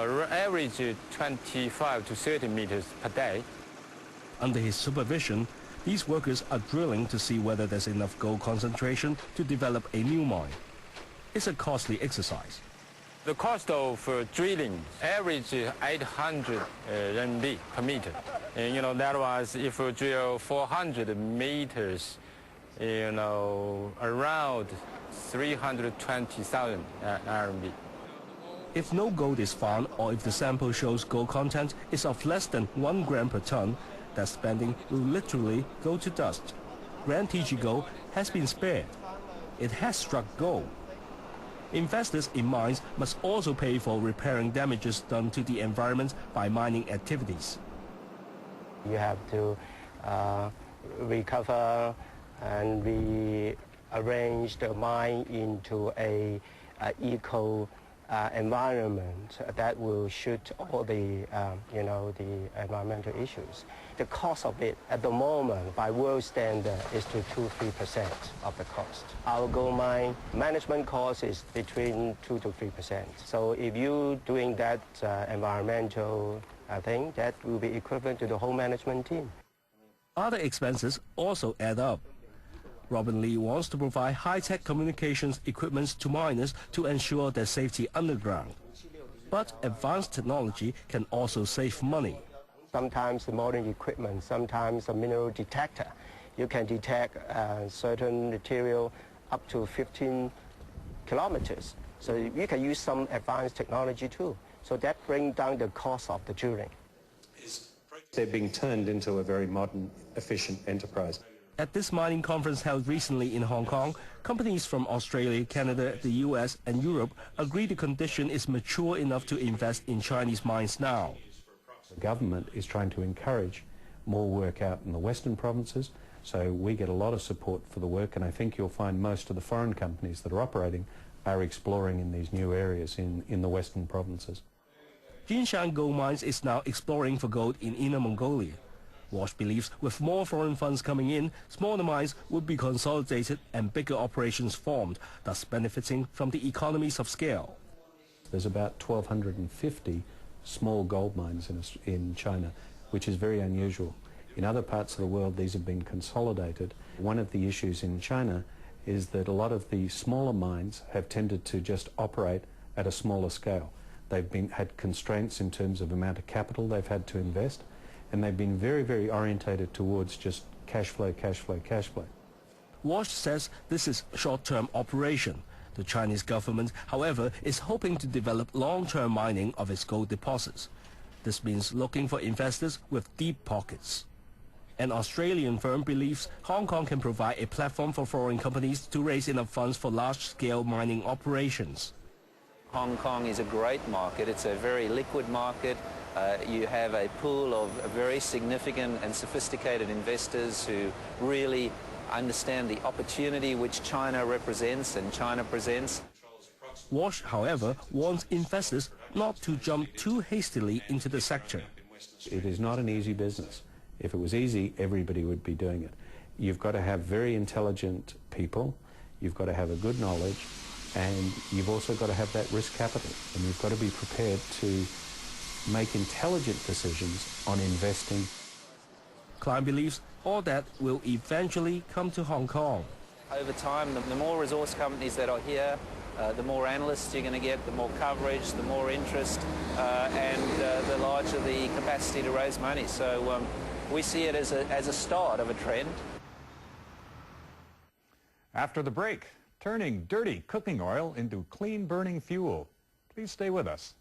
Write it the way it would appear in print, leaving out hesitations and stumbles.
Average 25 to 30 meters per day. Under his supervision, these workers are drilling to see whether there's enough gold concentration to develop a new mine. It's a costly exercise. The cost of drilling average 800 RMB per meter. And, that was if we drill 400 meters, around 320,000 RMB. If no gold is found or if the sample shows gold content is of less than 1 gram per ton, that spending will literally go to dust. Grand TG Gold has been spared. It has struck gold. Investors in mines must also pay for repairing damages done to the environment by mining activities. You have to recover and rearrange the mine into a eco environment that will shoot all the the environmental issues. The cost of it at the moment by world standard is to 2-3% of the cost. Our gold mine management cost is between 2 to 3%. So if you're doing that environmental thing, that will be equivalent to the whole management team. Other expenses also add up. Robin Lee wants to provide high-tech communications equipment to miners to ensure their safety underground. But advanced technology can also save money. Sometimes the modern equipment, sometimes a mineral detector. You can detect certain material up to 15 kilometers. So you can use some advanced technology too. So that brings down the cost of the drilling. They're being turned into a very modern, efficient enterprise. At this mining conference held recently in Hong Kong, companies from Australia, Canada, the US and Europe agree the condition is mature enough to invest in Chinese mines now. The government is trying to encourage more work out in the western provinces, so we get a lot of support for the work, and I think you'll find most of the foreign companies that are operating are exploring in these new areas in the western provinces. Jinshan Gold Mines is now exploring for gold in Inner Mongolia. Walsh believes with more foreign funds coming in, smaller mines would be consolidated and bigger operations formed, thus benefiting from the economies of scale. There's about 1,250 small gold mines in China, which is very unusual. In other parts of the world, these have been consolidated. One of the issues in China is that a lot of the smaller mines have tended to just operate at a smaller scale. They've had constraints in terms of amount of capital they've had to invest, and they've been very, very orientated towards just cash flow, cash flow, cash flow. Walsh says this is short-term operation. The Chinese government, however, is hoping to develop long-term mining of its gold deposits. This means looking for investors with deep pockets. An Australian firm believes Hong Kong can provide a platform for foreign companies to raise enough funds for large-scale mining operations. Hong Kong is a great market. It's a very liquid market. You have a pool of very significant and sophisticated investors who really understand the opportunity which China represents and China presents. Walsh, however, warns investors not to jump too hastily into the sector. It is not an easy business. If it was easy, everybody would be doing it. You've got to have very intelligent people, you've got to have a good knowledge, and you've also got to have that risk capital, and you've got to be prepared to make intelligent decisions on investing. Klein believes all that will eventually come to Hong Kong. Over time, the more resource companies that are here, the more analysts you're going to get, the more coverage, the more interest, and the larger the capacity to raise money. So we see it as a start of a trend. After the break, turning dirty cooking oil into clean burning fuel. Please stay with us.